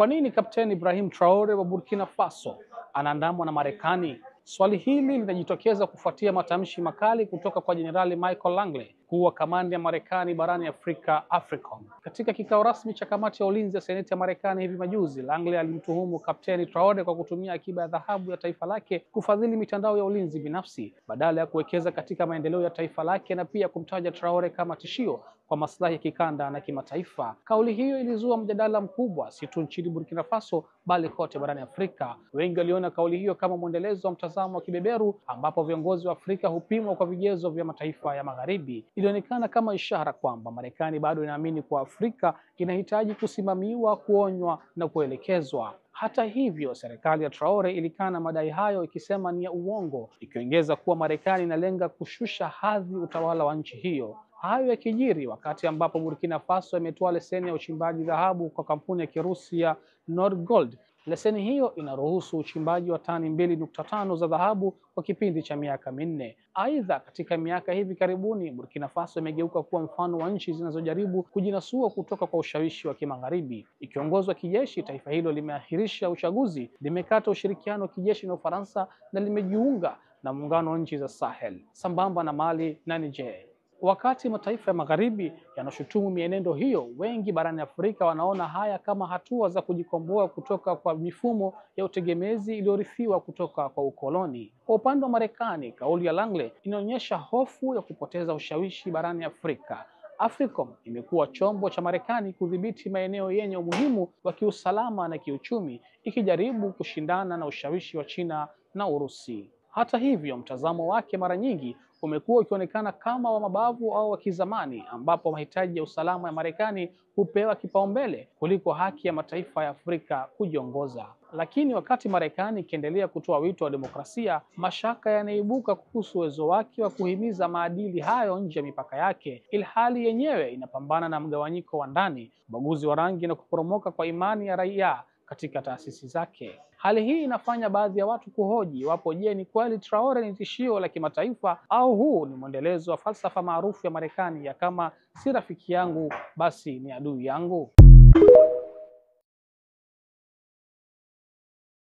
Kwa nini Kapteni Ibrahim Traore wa Burkina Faso anaandamwa na Marekani? Swali hili linajitokeza kufuatia matamshi makali kutoka kwa Jenerali Michael Langley, mkuu wa kamandi ya Marekani barani Afrika, AFRICOM. Katika kikao rasmi cha kamati ya ulinzi ya Seneti ya Marekani hivi majuzi, Langley alimtuhumu Kapteni Traore kwa kutumia akiba ya dhahabu ya taifa lake kufadhili mitandao ya ulinzi binafsi badala ya kuwekeza katika maendeleo ya taifa lake, na pia kumtaja Traore kama tishio kwa maslahi ya kikanda na kimataifa. Kauli hiyo ilizua mjadala mkubwa si tu nchini Burkina Faso bali kote barani Afrika. Wengi waliona kauli hiyo kama mwendelezo wa mtazamo wa kibeberu ambapo viongozi wa Afrika hupimwa kwa vigezo vya mataifa ya Magharibi. Ilionekana kama ishara kwamba Marekani bado inaamini kuwa Afrika inahitaji kusimamiwa, kuonywa na kuelekezwa. Hata hivyo, serikali ya Traore ilikana madai hayo ikisema ni ya uongo, ikiongeza kuwa Marekani inalenga kushusha hadhi utawala wa nchi hiyo. Hayo yakijiri wakati ambapo Burkina Faso imetoa leseni ya uchimbaji dhahabu kwa kampuni ya Kirusi ya Nordgold. Leseni hiyo inaruhusu uchimbaji wa tani 2.5 za dhahabu kwa kipindi cha miaka minne. Aidha, katika miaka hivi karibuni Burkina Faso imegeuka kuwa mfano wa nchi zinazojaribu kujinasua kutoka kwa ushawishi wa kimagharibi. Ikiongozwa kijeshi, taifa hilo limeahirisha uchaguzi, limekata ushirikiano wa kijeshi na Ufaransa na limejiunga na muungano wa nchi za Sahel sambamba na Mali na Niger. Wakati mataifa ya Magharibi yanashutumu mienendo hiyo, wengi barani Afrika wanaona haya kama hatua za kujikomboa kutoka kwa mifumo ya utegemezi iliyorithiwa kutoka kwa ukoloni. Kwa upande wa Marekani, kauli ya Langley inaonyesha hofu ya kupoteza ushawishi barani Afrika. AFRICOM imekuwa chombo cha Marekani kudhibiti maeneo yenye umuhimu wa kiusalama na kiuchumi, ikijaribu kushindana na ushawishi wa China na Urusi. Hata hivyo, mtazamo wake mara nyingi umekuwa ukionekana kama wa mabavu au wa kizamani, ambapo mahitaji ya usalama ya Marekani hupewa kipaumbele kuliko haki ya mataifa ya Afrika kujiongoza. Lakini wakati Marekani ikiendelea kutoa wito wa demokrasia, mashaka yanaibuka kuhusu uwezo wake wa kuhimiza maadili hayo nje ya mipaka yake, ilhali yenyewe inapambana na mgawanyiko wa ndani, ubaguzi wa rangi na kuporomoka kwa imani ya raia katika taasisi zake. Hali hii inafanya baadhi ya watu kuhoji iwapo ni kweli Traore ni tishio la kimataifa au huu ni mwendelezo wa falsafa maarufu ya Marekani ya kama si rafiki yangu basi ni adui yangu.